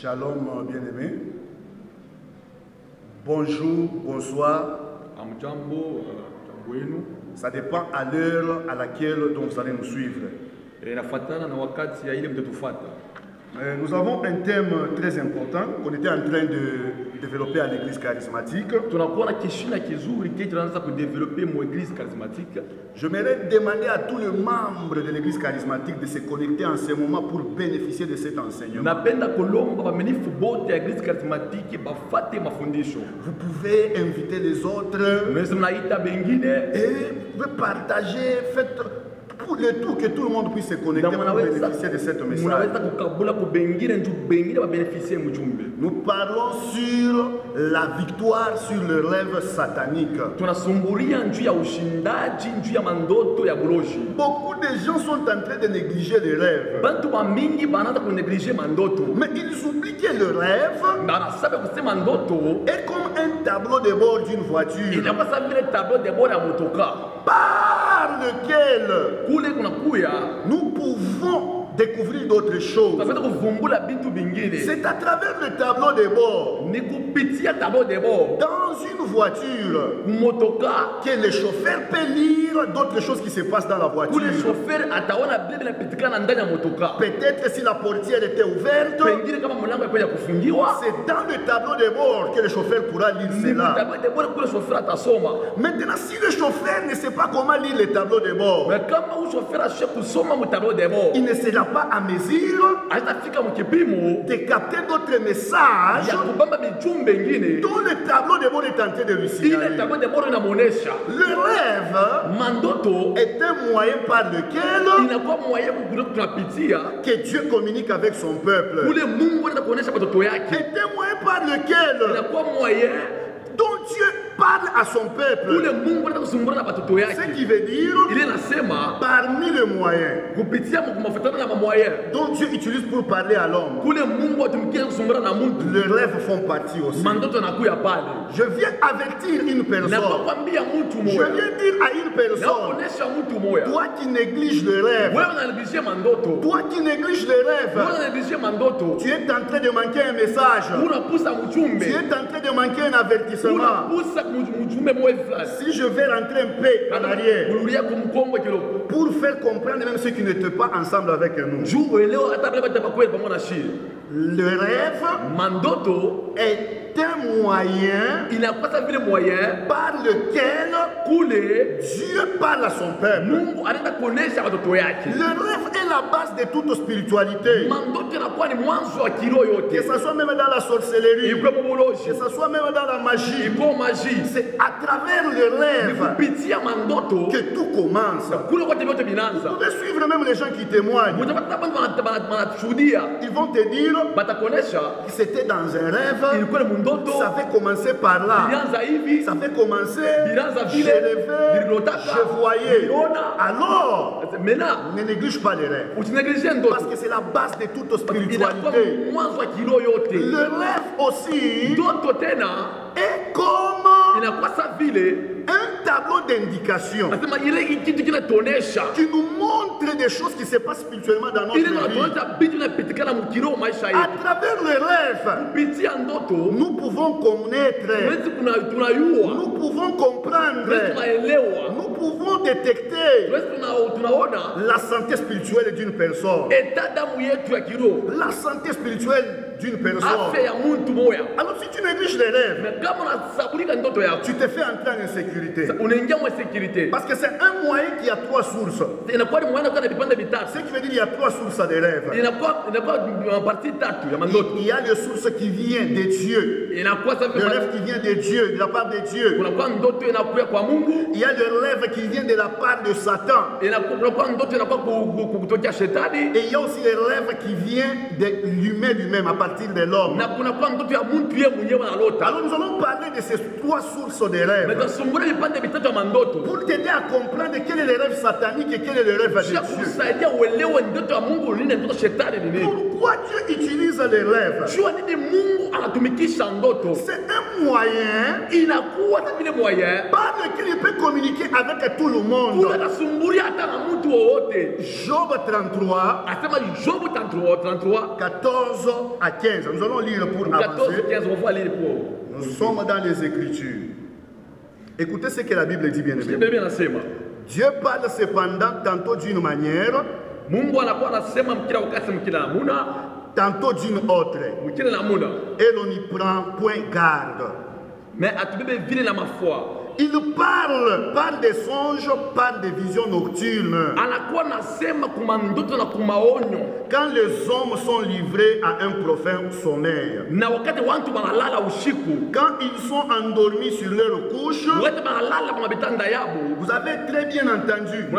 Shalom, bien-aimés. Bonjour, bonsoir. Ça dépend à l'heure à laquelle donc vous allez nous suivre. Nous avons un thème très important qu'on était en train de développer à l'église charismatique. J'aimerais demander à tous les membres de l'église charismatique de se connecter en ce moment pour bénéficier de cet enseignement. Vous pouvez inviter les autres et vous pouvez partager, faites pour le tout que tout le monde puisse se connecter pour bénéficier de cette message. Nous parlons sur la victoire sur le rêve satanique. Beaucoup de gens sont en train de négliger les rêves. Mais ils oublient que le rêve est comme un tableau de bord d'une voiture par lequel nous pouvons découvrir d'autres choses. C'est à travers le tableau de bord dans une voiture que le chauffeur peut lire d'autres choses qui se passent dans la voiture. Peut-être si la portière était ouverte, c'est dans le tableau de bord que le chauffeur pourra lire cela. Maintenant, si le chauffeur ne sait pas comment lire le tableau de bord, il ne sera pas à mesure de capter d'autres messages dont le tableau de bord est en train de lui signaler. Le rêve est un moyen par lequel que Dieu communique avec son peuple. Est un moyen par lequel dont Dieu parle à son peuple. Ce qui veut dire parmi les moyens dont Dieu utilise pour parler à l'homme, les rêves font partie aussi. Je viens avertir une personne. Je viens dire à une personne, toi qui négliges le rêve, toi qui négliges le rêve, tu es en train de manquer un message. Tu es en train de manquer un avertissement. Si je vais rentrer un peu en arrière pour faire comprendre même ceux qui n'étaient pas ensemble avec nous, le rêve est un moyen par lequel Dieu parle à son peuple. Le rêve est la base de toute spiritualité. Que ce soit même dans la sorcellerie, que ce soit même dans la magie, c'est à travers le rêve que tout commence. Vous pouvez suivre même les gens qui témoignent. Ils vont te dire que c'était dans un rêve, ça fait commencer par là, ça fait commencer, je rêvais, je voyais. Alors, ne néglige pas les rêves, parce que c'est la base de toute spiritualité. Le rêve aussi est comme un tableau d'indication qui nous montre des choses qui se passent spirituellement dans notre vie. À travers le rêve, nous pouvons connaître, nous pouvons comprendre, nous pouvons détecter la santé spirituelle d'une personne. La santé spirituelle d'une personne. Alors si tu négliges les rêves, tu te fais entrer en insécurité. Parce que c'est un moyen qui a trois sources. Ce qui veut dire qu'il y a trois sources à des rêves. Il y a les sources qui viennent de Dieu. Le rêve qui vient de Dieu, de la part de Dieu. Il y a le rêve qui vient de la part de Satan. Et il y a aussi le rêve qui vient de l'humain lui-même, à partir de l'homme. Alors nous allons parler de ces trois sources des rêves pour t'aider à comprendre quel est le rêve satanique et quel est le rêve de Dieu. Pourquoi Dieu utilise les rêves? C'est un moyen par lequel il peut communiquer avec tout le monde. Job 33, 14 à 15. Nous allons lire pour 14 avancer. 15, on va lire pour. Nous sommes dans les Écritures. Écoutez ce que la Bible dit, bien aimé. Biblia inasema Dieu parle cependant tantôt d'une manière, Mungu anakuwa anasema mkila wakati mkila namuna, tantôt d'une autre. mkila namuna. Et l'on n'y prend point garde. Mais atubebe vile na mafua. Il parle par des songes, par des visions nocturnes. Anakuwa nasema kuma ndoto na kumaonyo. Quand les hommes sont livrés à un profond sommeil. Na wakati watu wanalala usiku. Quand ils sont endormis sur leur couche. Wakati wanalala kwa bitanda yabo. Vous avez très bien entendu.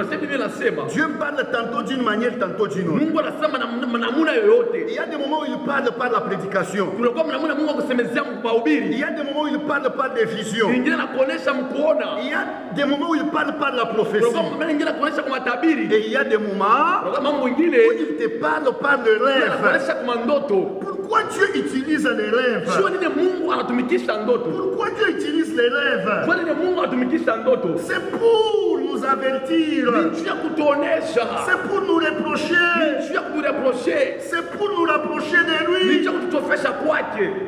Dieu parle tantôt d'une manière, tantôt d'une autre. Mungu anasema namuna yoyote. Il y a des moments où il parle par la prédication. Kunakuwa namuna Mungu akusemezea mkuhubiri. Il y a des moments où il parle par des visions. Ingine anakuonesha mkuona. Il y a des moments où il parle par la prophétie. Ingine anakuonesha kwa matabiri. Et il y a des moments mambo ingine où il te parle par le rêve. Anakuonesha kwa ndoto. Pourquoi Dieu utilise les rêves? Sio nini Mungu anatumikisha ndoto? Pourquoi Dieu utilise les rêves? Kwa nini Mungu anatumikisha ndoto? C'est pour nous avertir. C'est pour nous reprocher. C'est pour nous rapprocher de lui.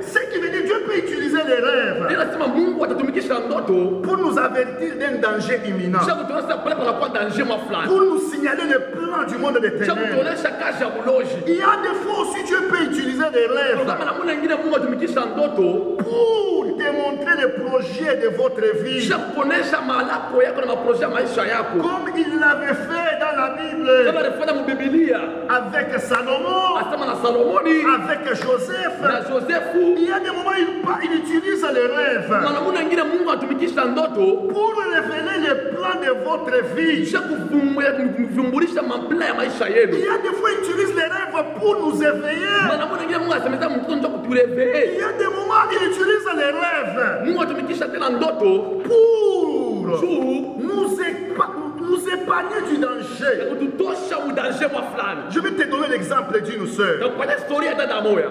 Ce qui veut dire Dieu peut utiliser les rêves pour nous avertir d'un danger imminent. Pour nous signaler le plan du monde des ténèbres. Il y a des fois aussi Dieu peut utiliser les rêves pour démontrer le projet de votre vie. Comme il l'avait fait dans la Bible avec Salomon, avec Joseph. Il y a des moments où il utilise les rêves pour révéler le plan de votre vie. Il y a des fois il utilise les rêves pour nous éveiller. Il y a des moments où il utilise les rêves pour nous épargner du danger. Je vais te donner l'exemple d'une sœur.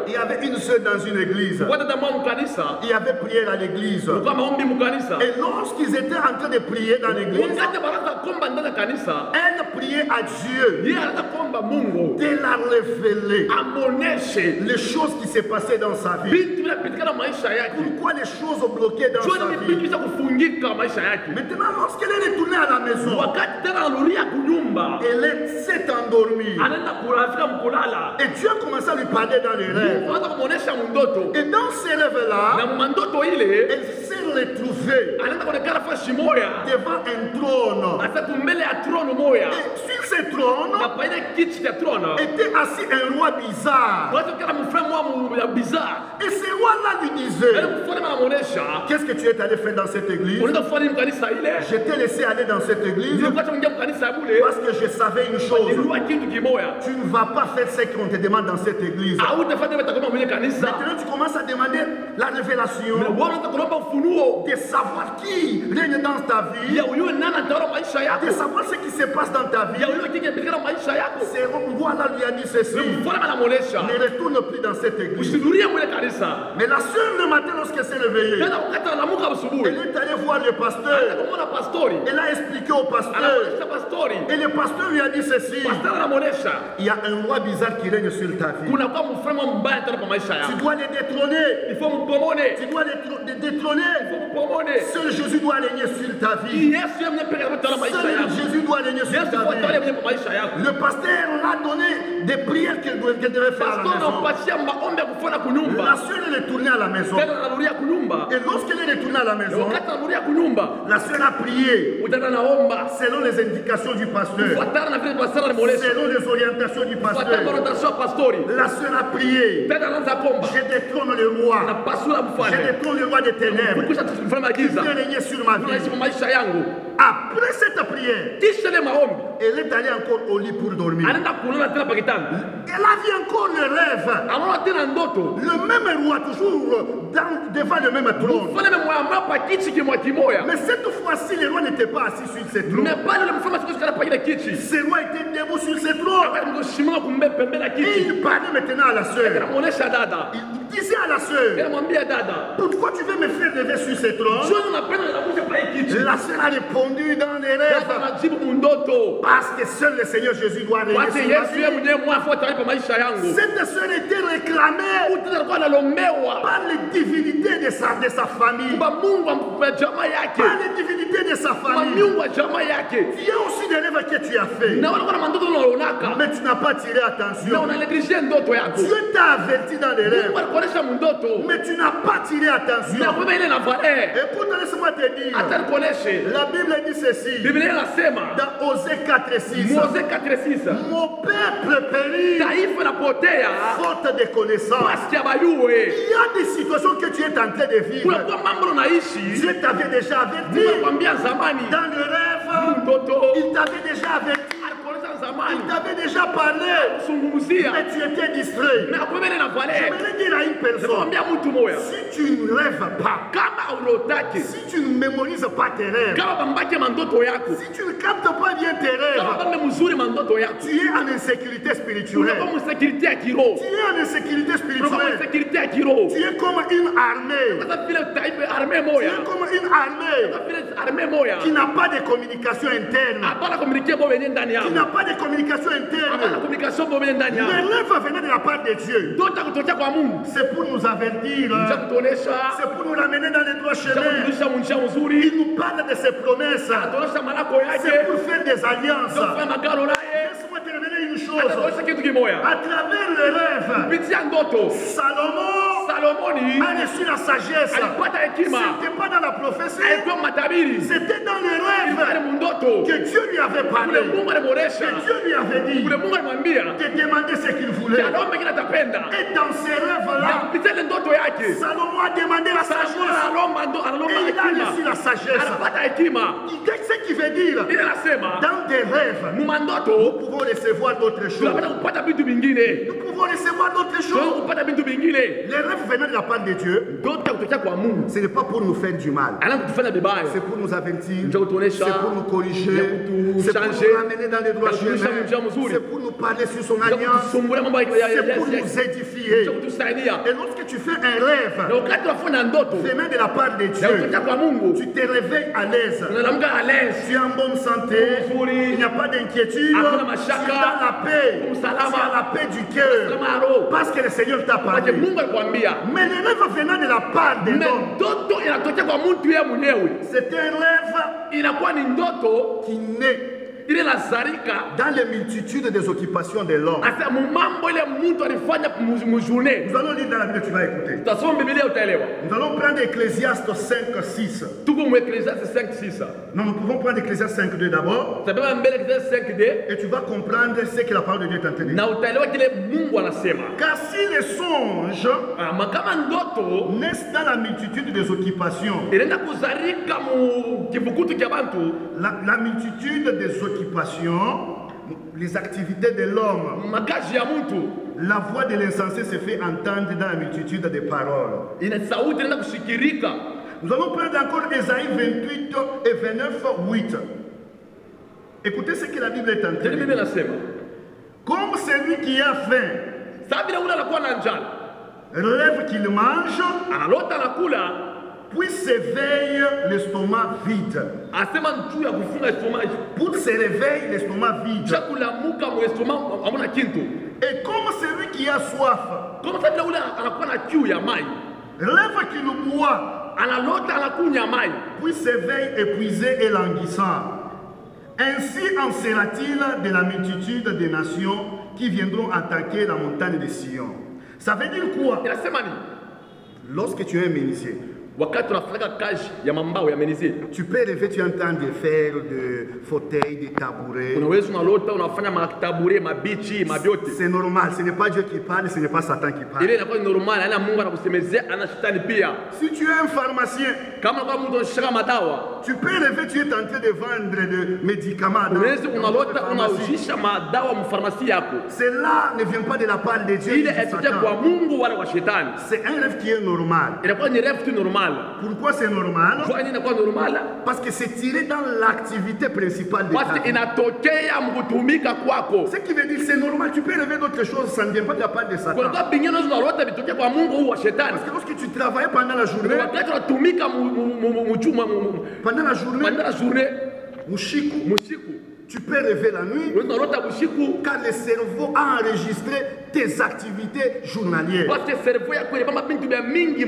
Il y avait une sœur dans une église. Il y avait prière à l'église. Et lorsqu'ils étaient en train de prier dans l'église, elle priait à Dieu de la révéler les choses qui se passaient dans sa vie. Pourquoi les choses bloquées dans sa vie. Maintenant, lorsqu'elle est retournée à la maison, elle s'est endormie. Et Dieu a commencé à lui parler dans les rêves. Et dans ces rêves-là, elle s'est retrouvée devant un trône. Et sur ce trône était assis un roi bizarre. Et ce roi-là lui disait: qu'est-ce que tu es allé faire dans cette église? Je t'ai laissé aller dans cette église parce que je savais une chose. Tu ne vas pas faire ce qu'on te demande dans cette église. Maintenant tu commences à demander la révélation de savoir qui règne dans ta vie, de savoir ce qui se passe dans ta vie. Ce roi-là lui a dit ceci: ne retourne plus dans cette église. Mais la sœur le matin lorsqu'elle s'est réveillée, elle est allée voir le pasteur. Elle a expliqué au pasteur. Et le pasteur lui a dit ceci: il y a un roi bizarre qui règne sur ta vie. Tu dois le détrôner. Tu dois le détrôner. Seul Jésus doit régner sur ta vie. Seul Jésus doit régner sur ta vie. Le pasteur l'a donné des prières qu'elle devait faire à la maison. La sœur est retournée à la maison. Et lorsqu'elle est retournée à la maison, la sœur a prié selon les indications du pasteur, selon les orientations du pasteur. La sœur a prié: je détrône le roi, je détrône le roi des ténèbres qui vient régner sur ma vie. Après cette prière, elle est allée encore au lit pour dormir. Elle a vu encore le rêve. Le même roi, toujours devant le même trône. Mais cette fois-ci, le roi n'était pas assis sur ce trône. Ce roi était debout sur ce trône. Et il parlait maintenant à la sœur. Il disait à la sœur, pourquoi tu veux me faire lever sur ce trône? La sœur a répondu dans les rêves, parce que seul le Seigneur Jésus doit régner sur ma vie. Cette sœur était réclamée par les divinités de sa famille, par les divinités de sa famille. Il y a aussi des rêves que tu as fait, mais tu n'as pas tiré attention. Dieu t'a averti dans les rêves, mais tu n'as pas tiré attention. Écoute, laisse-moi te dire, la Bible dit ceci, dans Osée 4:6, mon peuple périt faute de connaissance. Il y a des situations que tu es en train de vivre. Dieu t'avait déjà averti dans le rêve, il t'avait déjà averti, il t'avait déjà parlé, mais tu étais distrait. J'aimerais dire à une personne, si tu ne rêves pas, si tu ne mémorises pas tes rêves, si tu ne captes pas bien tes rêves, tu es en insécurité spirituelle. Tu es en insécurité spirituelle. Tu es comme une armée. Tu es comme une armée qui n'a pas de communication interne. Qui n'a pas de communication interne. Les rêves venaient de la part de Dieu. C'est pour nous avertir. C'est pour nous ramener dans les droits chemins. Il nous parle de ses promesses. C'est pour faire des alliances. Laisse-moi terminer une chose. À travers le rêve, Salomon a reçu la sagesse. C'était pas dans la prophétie. C'était dans le rêve que Dieu lui avait parlé. Que Dieu lui avait dit de demander ce qu'il voulait. Et dans ces rêves-là, Salomon a demandé la sagesse. Et il a reçu la sagesse. Ce qui veut dire, dans des rêves, nous pouvons recevoir d'autres choses. Nous pouvons recevoir d'autres choses. Les rêves venant de la part de Dieu, ce n'est pas pour nous faire du mal. C'est pour nous avertir. C'est pour nous corriger. C'est pour nous ramener dans les droits chemins. C'est pour nous parler sur son alliance. C'est pour nous édifier. Et lorsque tu fais un rêve venant de la part de Dieu, tu te réveilles à l'aise. Tu es en bonne santé. Il n'y a pas d'inquiétude. Tu es dans la paix. Tu as la paix du cœur. Parce que le Seigneur t'a parlé. Mais les rêves venant de la part de l'homme, c'est un rêve qui naît dans les multitudes des occupations de l'homme. Nous allons lire dans la Bible, tu vas écouter. Nous allons prendre Ecclésiaste 5:6. Non, nous pouvons prendre Ecclésiaste 5:2 d'abord. Et tu vas comprendre ce que la parole de Dieu est en train de dire. Car si les songes naissent dans la multitude des occupations, la multitude des occupations, les activités de l'homme, la voix de l'insensé se fait entendre dans la multitude des paroles. Nous allons prendre encore Ésaïe 28 et 29, 8. Écoutez ce que la Bible est en train de dire. Comme celui qui a faim rêve qu'il mange, puis s'éveille l'estomac vide. Pour se réveiller l'estomac vide. Et comme celui qui a soif rêve qu'il boit, puis s'éveille épuisé et languissant. Ainsi en sera-t-il de la multitude des nations qui viendront attaquer la montagne de Sion. Ça veut dire quoi? Lorsque tu es un menuisier, tu peux rêver, tu es en train de faire des fauteuils, des tabourets. C'est normal, ce n'est pas Dieu qui parle, ce n'est pas Satan qui parle. Si tu es un pharmacien, tu peux rêver, tu es en train de vendre des médicaments. Cela ne vient pas de la part de Dieu. C'est un rêve qui est normal. normal. Pourquoi c'est normal? Jua nini inakuwa normal? Parce que c'est tiré dans l'activité principale de ta Parce vie. inatokea mkutumika kwako. Ce qui veut dire c'est normal, tu peux rêver d'autres choses, ça ne vient pas de la part de Satan. Kwa bingine zinalota bitokea kwa Mungu au wa shetani. Parce que lorsque tu travailles pendant la journée, Wakati unatumika pendant la journée, mushiku, tu peux rêver la nuit, unalota bushiku car le cerveau a enregistré tes activités journalières. parce que cerveau yako ile mama bintu bya mingi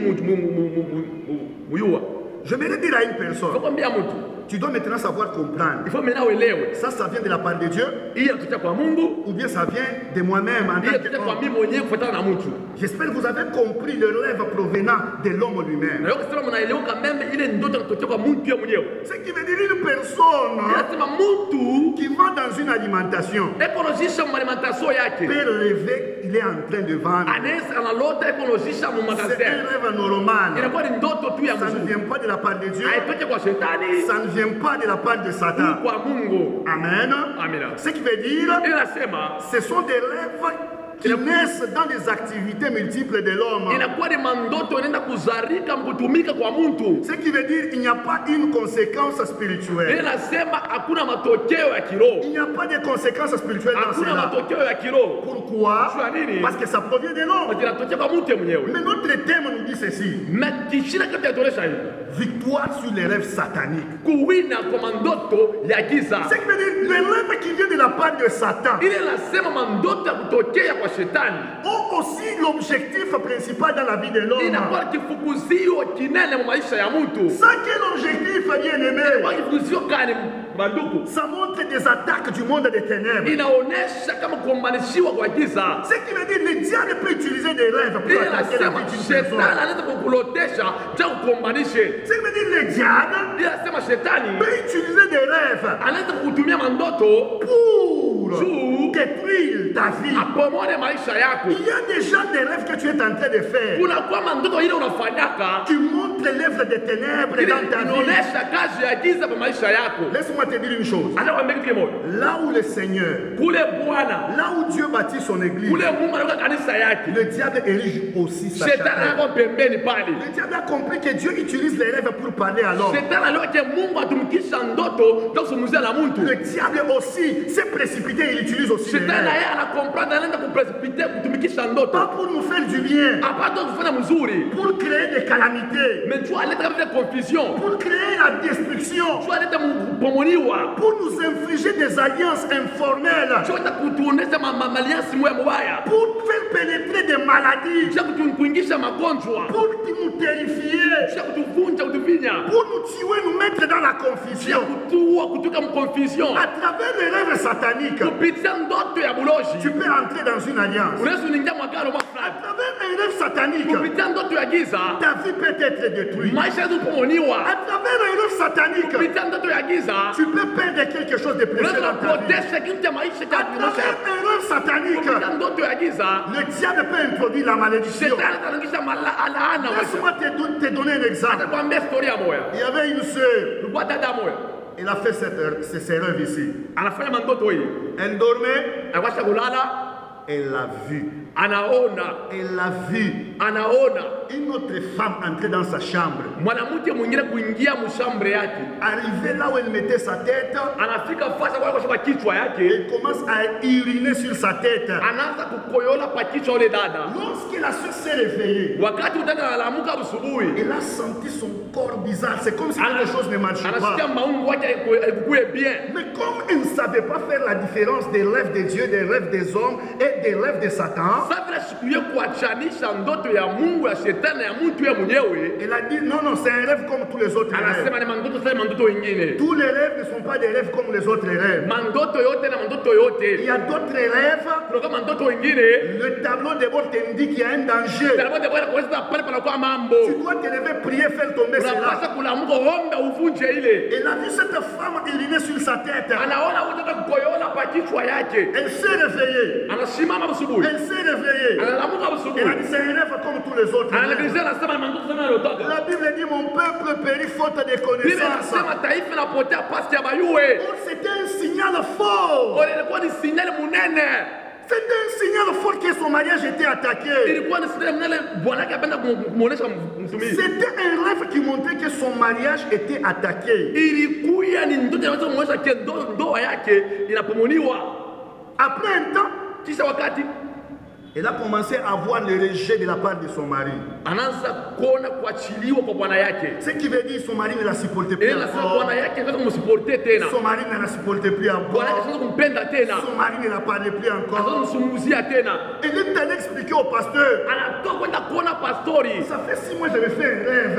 muyua. Je vais dire à une personne, Kwambia mtu tu dois maintenant savoir comprendre. il faut maintenant uelewe. Ça vient de la part de Dieu, Hii inatoka kwa Mungu, ou bien ça vient de moi-même en hii tant inatoka kwa qu'homme. mimi mwenyewe kufuatana na mtu. J'espère que vous avez compris le rêve provenant de l'homme lui-même. Na yoko sema mnaelewa kama ile ndoto inatokea kwa mtu yeye mwenyewe. Ce qui veut dire une personne Inasema mtu qui va dans une alimentation, ekolojisha mu alimentation yake. peut rêver, il est en train de vendre. Anaweza analota ekolojisha mu C'est magasin. un rêve normal. Inakuwa ni ndoto tu ya Ça ne mzungu. vient pas de la part de Dieu. Haitoki kwa shetani, Ça ne vient pas de la part de Satan. kwa Mungu. Amen. Amina. Ce qui veut dire, Inasema ce sont des rêves qui naissent dans les activités multiples de l'homme. inakuwa ni mandoto inaenda kuzarika mkutumika kwa mtu. Ce qui veut dire il n'y a pas une conséquence spirituelle. Inasema hakuna matokeo ya kiroho. Il n'y a pas de conséquences spirituelles dans Hakuna cela. matokeo ya kiroho. Pourquoi? Parce que ça provient de l'homme. Inatokea kwa mtu mwenyewe. Mais notre thème nous dit ceci. Na kishina kati yatolesha hivi. Victoire sur les rêves sataniques. Kuwina kwa mandoto ya giza. Ce qui veut dire les rêves qui viennent de la part de Satan Ile nasema mandoto ya kutokea kwa shetani. ont aussi l'objectif principal dans la vie de l'homme. Inakuwa kifukuzio kinene mu maisha ya mtu. Ça quel objectif, bien-aimé? Kwa kifukuzio kani banduku. Ça montre des attaques du monde des ténèbres. Inaonesha kama kuombanishiwa kwa giza. Ce qui veut dire le diable peut utiliser des rêves pour Ile attaquer la nasema vie d'une shetani personne. anaweza kukulotesha cha kukuombanishe. Ce qui veut dire le diable Ile nasema shetani peut utiliser des rêves anaweza kukutumia mandoto pour juu détruire ta vie. apomone maisha yako. Il y a déjà des rêves que tu es en train de faire Kuna kwa mandoto ile unafanyaka qui montrent l'œuvre des ténèbres ile dans ta vie. inaonesha kazi ya giza kwa maisha yako. Laisse-moi te dire une chose. Anakwambia kitu kimoja. Là où le Seigneur, Kule Bwana, là où Dieu bâtit son église, kule Mungu anaweka kanisa yake. le diable érige aussi sa Shetani chapelle. yako pembeni pale. Le diable a compris que Dieu utilise les rêves pour parler à l'homme. Shetani aliyoje Mungu atumikisha ndoto ndio kuzungumzia na mtu. Le diable aussi s'est précipité, il utilise aussi les Shetani rêves. yeye anakomprendre anaenda kupresipite kutumikisha Pas ndoto. pour nous faire du bien, Apata kufanya mzuri. pour créer des calamités, Mais tu aleta kama vile confusion. pour créer la destruction, Tu aleta kupomoniwa. pour nous infliger des alliances informelles, Tu aleta kutuonesha maliansi moya mubaya. pour faire pénétrer des maladies, Tu kutuingisha magonjwa. pour nous terrifier, Tu kutuvunja kutuvinya. pour nous tuer, nous mettre dans la Tu confusion. kutua kutoka mconfusion. À travers les rêves sataniques, Kupitia ndoto ya buloshi. tu peux entrer dans une alliance. Unaweza uningia mwakalo mwa À fulani. travers un rêve satanique, Kupitia ndoto ya giza. ta vie peut être détruite. Maisha yetu kupomoniwa. À travers un rêve satanique, Kupitia ndoto ya giza. tu peux perdre quelque chose de précieux Unaweza dans ta vie. kupotesha kitu cha maisha cha À maisha travers yako. un rêve satanique, Kupitia ndoto ya giza. le diable peut introduire la malédiction. Shetani ataingisha laana maisha. Laisse-moi te donner un exemple. Atakwambia historia moja. Il y avait une sœur, Kulikuwa dada moja. elle a fait ses rêves ici. Anafanya mandoto hii. Elle dormait, Anawasha kulala. elle l'a vu. Anaona. Elle l'a vu. Anaona. Une autre femme entrer dans sa chambre. Mwanamke mwingine kuingia mshambre yake. Arrivée là où elle mettait sa tête, Anafika fasa kwa kushuka kichwa yake. elle commence à uriner sur sa tête. Anaanza kukoyola pa kichwa yule dada. Lorsque la sœur s'est réveillée, Wakati dada analamuka asubuhi, elle a senti son corps bizarre. C'est comme si quelque chose ne marchait anasikia pas. maungu yake haikuwe bien. Mais comme elle ne savait pas faire la différence des rêves de Dieu, des rêves des hommes et des rêves de Satan, Sasa vile sikuye kuachanisha ndoto ya Mungu ya shetani ya mtu yeye mwenyewe. elle a dit non, non, c'est un rêve comme tous les autres rêves. Anasema ni mandoto sasa mandoto wengine. Tous les rêves ne sont pas des rêves comme les autres rêves. Mandoto yote na mandoto Il yote. y a d'autres rêves, Kuna mandoto wengine. le tableau de bord t'indique qu'il y a un danger. Talamo de bwana kuweza pale panakuwa mambo. Tu dois te lever, prier, faire tomber Unapaswa cela. kulamuka omba uvunje ile. Elle a vu cette femme uriner sur sa tête. Anaona utaka kukoyola pa kichwa yake. Elle s'est réveillée. Anasimama asubuhi. Elle s'est réveillée. Analamuka Elle a asubuhi. dit c'est un rêve comme tous les autres rêves. Analegezea anasema ni mandoto sana yotoka. La Bible dit mon peuple périt faute de Biblia connaissance. inasema taifa inapotea pasi ya bayue. Or, c'était un signal fort. Ole ilikuwa ni signal munene. C'était un signal fort que son mariage était attaqué. C'était un rêve qui montrait que son mariage était attaqué. Après un temps, elle a commencé à voir le rejet de la part de son mari. Ce qui veut dire que son mari ne la supportait plus encore. Son mari ne la supportait plus encore. Son mari ne la parlait plus encore. Elle est allée expliquer au pasteur. Ça fait 6 mois que j'avais fait un rêve.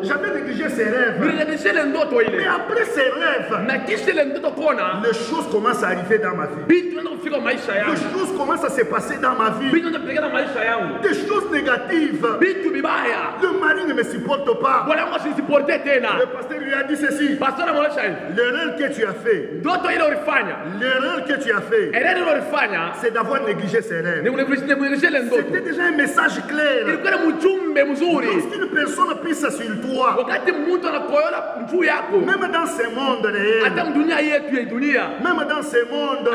J'avais négligé ses rêves. Mais après ces rêves, les choses commencent à arriver dans ma vie. Les choses commencent à se passer dans ma vie. Des choses négatives. Le mari ne me supporte pas. Le pasteur lui a dit ceci. L'erreur que tu as fait. L'erreur que tu as fait. C'est d'avoir négligé ses rêves. C'était déjà un message clair. Lorsqu'une personne pisse sur toi, même dans ce monde réel, même dans ce monde,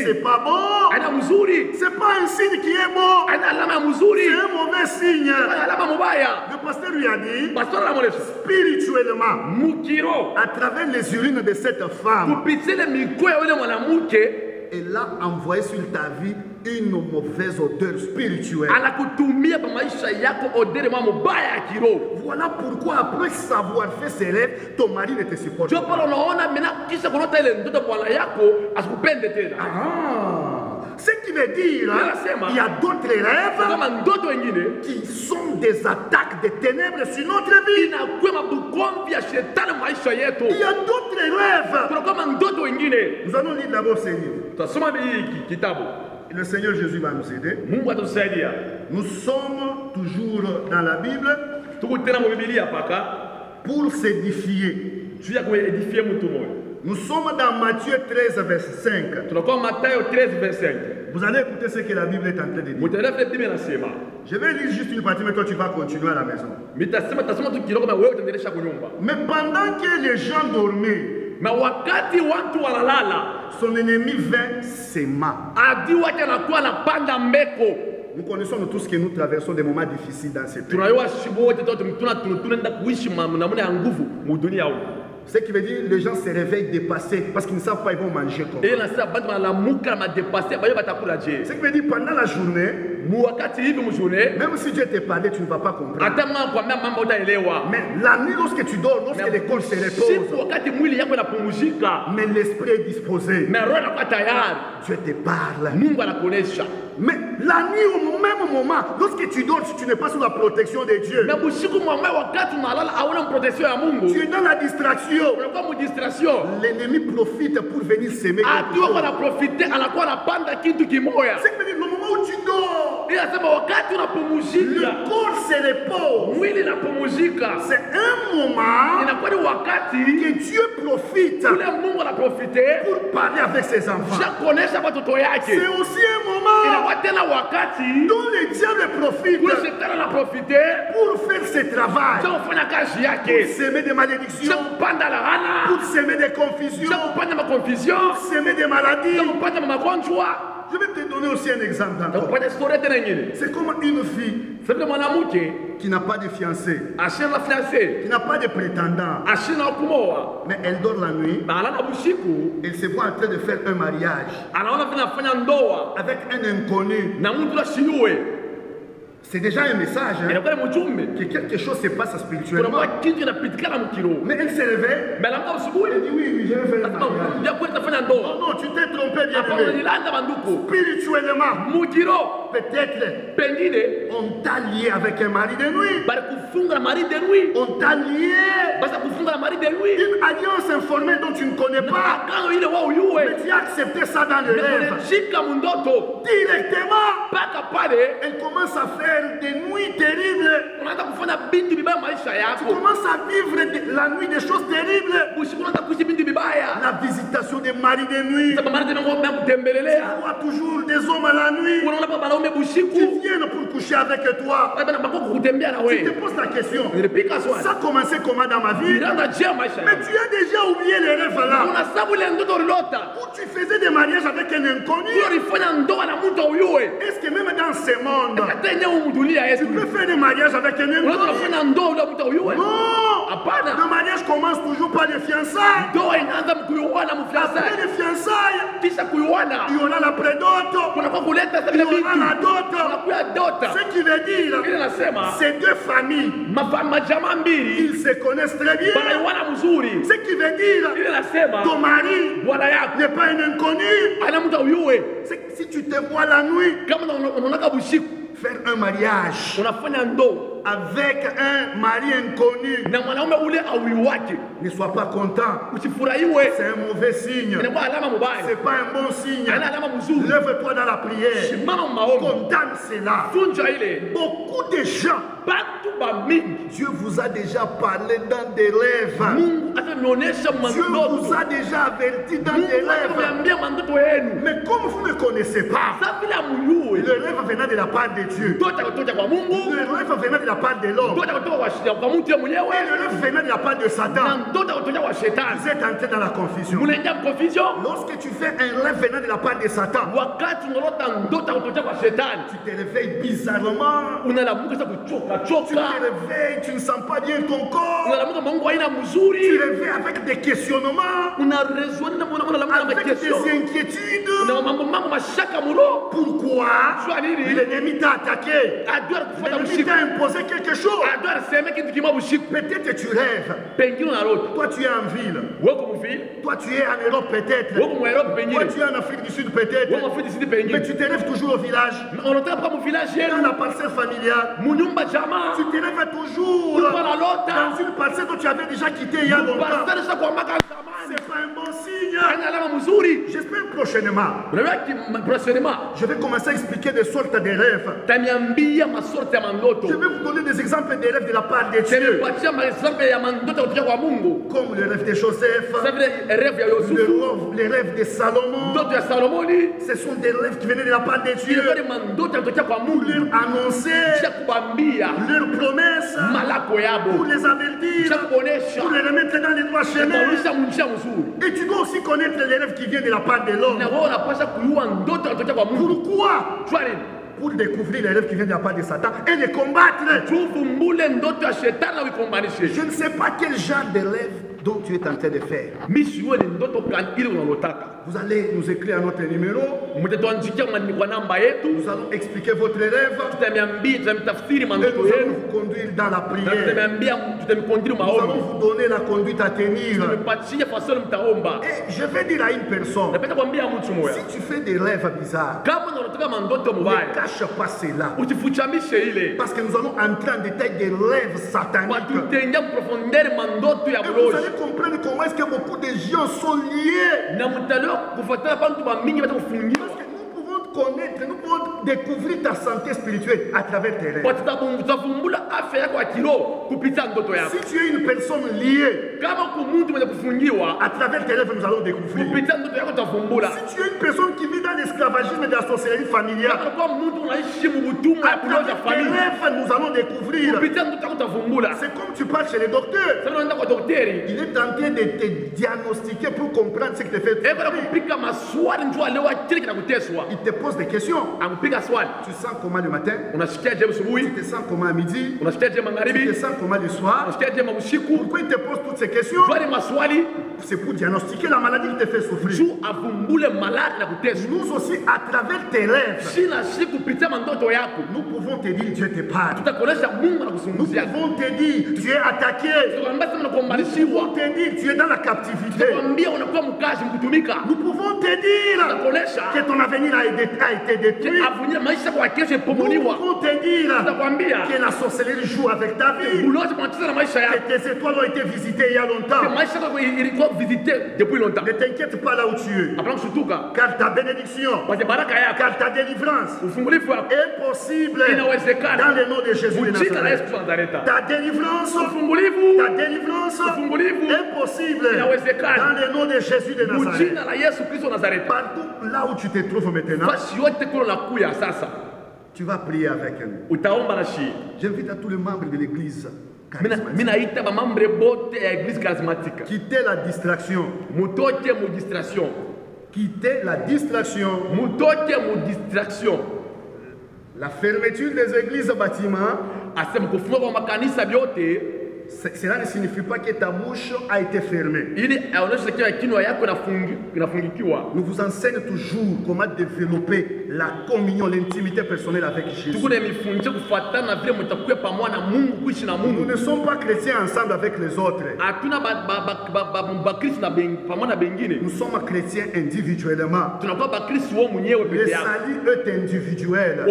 c'est pas bon. C'est pas un signe qui est bon. C'est un mauvais signe. Le pasteur lui a dit, spirituellement, à travers les urines de cette femme, elle a envoyé sur ta vie une mauvaise odeur spirituelle. Voilà pourquoi après savoir fait ses rêves, ton mari ne te supporte pas. Ce qui veut dire, il y a d'autres rêves qui sont des attaques des ténèbres sur notre vie. Il y a d'autres rêves. Nous allons lire d'abord ces livres. Et le Seigneur Jésus va nous aider. Nous sommes toujours dans la Bible pour s'édifier. Nous sommes dans Matthieu 13, verset 5. Vous allez écouter ce que la Bible est en train de dire. Je vais lire juste une partie, mais toi tu vas continuer à la maison. Mais pendant que les gens dormaient, son ennemi vint s'aima. Nous connaissons tous que nous traversons des moments difficiles dans cette vie. Ce qui veut dire que les gens se réveillent dépassés parce qu'ils ne savent pas, ils vont manger comment. Ce qui veut dire pendant la journée, même si Dieu te parlait, tu ne vas pas comprendre. Mais la nuit, lorsque tu dors, lorsque le corps se repose, mais l'esprit est disposé, Dieu te parle. Mais la nuit, au même moment, lorsque tu dors, si tu n'es pas sous la protection de Dieu, tu es dans la distraction. L'ennemi profite pour venir s'aimer. C'est le moment où tu dors, le corps se repose. C'est un moment que Dieu profite pour parler avec ses enfants. C'est aussi un moment dont le diable profite pour faire ce travail, pour s'aimer des malédictions, pour s'aimer des confusions, pour s'aimer des maladies. Je vais te donner aussi un exemple encore. C'est comme une fille qui n'a pas de fiancé, qui n'a pas de prétendant, mais elle dort la nuit. Elle se voit en train de faire un mariage avec un inconnu. C'est déjà un message que quelque chose se passe spirituellement. Mais elle s'est réveillée. Elle dit oui, je vais faire un mariage. Non, tu t'es trompé, bien-aimé. Spirituellement, peut-être on t'a lié avec un mari de nuit. On t'a lié une alliance informelle dont tu ne connais pas. Mais tu as accepté ça dans le rêve. Directement, elle commence à faire des nuits terribles. Tu commences à vivre la nuit des choses terribles. La visitation des maris de nuit. Tu vois toujours des hommes à la nuit qui viennent pour coucher avec toi. Tu te poses la question, ça a commencé comment dans ma vie? Mais tu as déjà oublié les rêves là. Où tu faisais des mariages avec un inconnu. Est-ce que même dans ce monde, tu peux faire des mariages avec un inconnu? Non. Le mariage commence toujours par les fiançailles. Après les fiançailles, il y aura la prédote, il y aura la dot. Ce qui veut dire, ces deux familles, ils se connaissent très bien. Ce qui veut dire, ton mari n'est pas un inconnu. Si tu te vois la nuit, faire un mariage avec un mari inconnu, ne sois pas content. C'est un mauvais signe. C'est pas un bon signe. Lève-toi dans la prière. Condamne cela. Beaucoup de gens, Dieu vous a déjà parlé dans des rêves. Dieu vous a déjà averti dans des rêves. Mais comme vous ne connaissez pas, le rêve venant de la part de Dieu, le rêve venant de la part de l'homme, et le rêve venant de la part de Satan, vous êtes entré dans la confusion. Lorsque tu fais un rêve venant de la part de Satan, tu te réveilles bizarrement. Tu te réveilles, tu ne sens pas bien ton corps. Tu te réveilles avec des questionnements, avec des inquiétudes. Pourquoi l'ennemi t'a attaqué? L'ennemi t'a imposé quelque chose. Peut-être que tu rêves. Toi tu es en ville. Toi tu es en Europe peut-être. Toi tu es en Afrique du Sud peut-être. Mais tu te lèves toujours au village. Dans la parcelle familiale. Tu te lèves toujours dans une parcelle que tu avais déjà quittée il y a longtemps. C'est pas un bon signe. J'espère prochainement. Je vais commencer à expliquer des sortes de rêves. Je vais vous donner des exemples des rêves de la part de Dieu. Comme le rêve de Joseph, les rêves de Salomon. Ce sont des rêves qui venaient de la part de Dieu pour leur annoncer leurs promesses, pour les avertir, pour les remettre dans les droits chemins. Et tu dois aussi connaître les rêves qui viennent de la part de l'homme. Pourquoi? Pour découvrir les rêves qui viennent de la part de Satan et les combattre. Je ne sais pas quel genre de rêve dont tu es en train de faire. Vous allez nous écrire à notre numéro. Nous allons expliquer votre rêve. Et nous allons vous conduire dans la prière. Nous allons vous donner la conduite à tenir. Et je vais dire à une personne, si tu fais des rêves bizarres, ne cache pas cela. Parce que nous allons entrer en détail des rêves sataniques. Et vous allez comprendre comment est-ce que beaucoup de gens sont liés. Parce que nous pouvons connaître, nous pouvons découvrir ta santé spirituelle à travers tes rêves. Si tu es une personne liée, à travers tes rêves, nous allons découvrir. Si tu es une personne qui vit dans l'esclavagisme et dans la sorcellerie familiale, à travers tes rêves, nous allons découvrir. C'est comme tu parles chez les docteurs. Il est tenté de te diagnostiquer pour comprendre ce qui te fait souffrir. Il te pose des questions. Tu sens comment le matin? Tu te sens comment à midi? Tu te sens comment le soir? Pourquoi il te pose toutes ces questions? C'est pour diagnostiquer la maladie qui te fait souffrir. Nous aussi, à travers tes rêves, nous pouvons te dire Dieu te parle. Nous pouvons te dire tu es attaqué. Nous pouvons te dire tu es dans la captivité. Nous pouvons te dire que ton avenir a été détruit. pouvons te dire que la sorcellerie joue avec ta vie, que tes étoiles ont été visitées il y a longtemps. Ne t'inquiète pas là où tu es, car ta bénédiction, car ta délivrance est possible dans le nom de Jésus de Nazareth. Ta délivrance est possible dans le nom de Jésus de Nazareth. Partout là où tu te trouves maintenant, tu vas prier avec nous. J'invite à tous les membres de l'église charismatique. Quittez la distraction. Quittez la distraction. La fermeture des églises bâtiments, cela ne signifie pas que ta bouche a été fermée. Nous vous enseignons toujours comment développer la communion, l'intimité personnelle avec Jésus. Nous ne sommes pas chrétiens ensemble avec les autres. Nous sommes chrétiens individuellement. Le salut est individuel.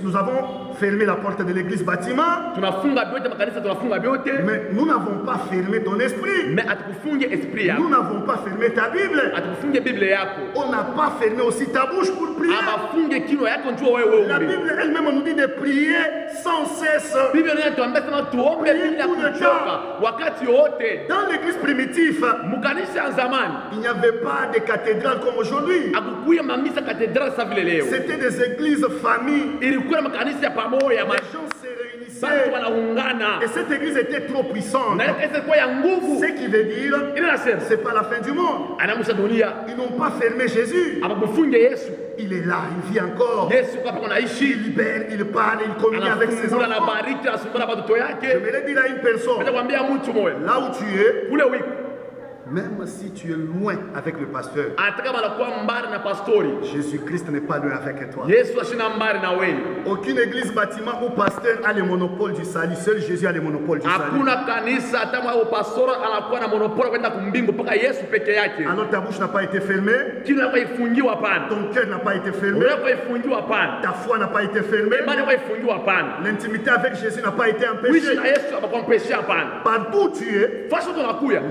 Nous avons fermé la porte de l'église bâtiment, mais nous n'avons pas fermé ton esprit. Nous n'avons pas fermé ta Bible. On n'a pas fermé aussi ta bouche pour prier. La Bible elle-même nous dit de prier sans cesse. Prier tout le temps. Dans l'église primitive, il n'y avait pas de cathédrale comme aujourd'hui. C'était des églises familles. Les gens se réunissaient. Et cette église était trop puissante. Ce qui veut dire, c'est pas la fin du monde. Ils n'ont pas fermé Jésus. Il est là, il vit encore. Il libère, il parle, il communie avec ses enfants. J'aimerais dire à une personne, là où tu es, même si tu es loin avec le pasteur, Jésus-Christ n'est pas loin avec toi. Aucune église bâtiment ou pasteur a le monopole du salut. Seul Jésus a le monopole du salut. Alors ta bouche n'a pas été fermée. Ton cœur n'a pas été fermé. Ta foi n'a pas été fermée. L'intimité avec Jésus n'a pas été empêchée. Partout où tu es,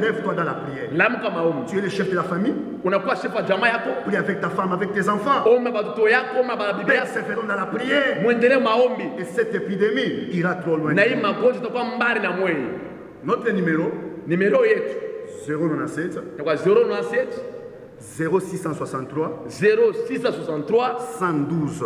lève-toi dans la prière. Tu es le chef de la famille. Prie avec ta femme, avec tes enfants. Persévérons dans la prière. Et cette épidémie ira trop loin. Notre numéro 097 0663 112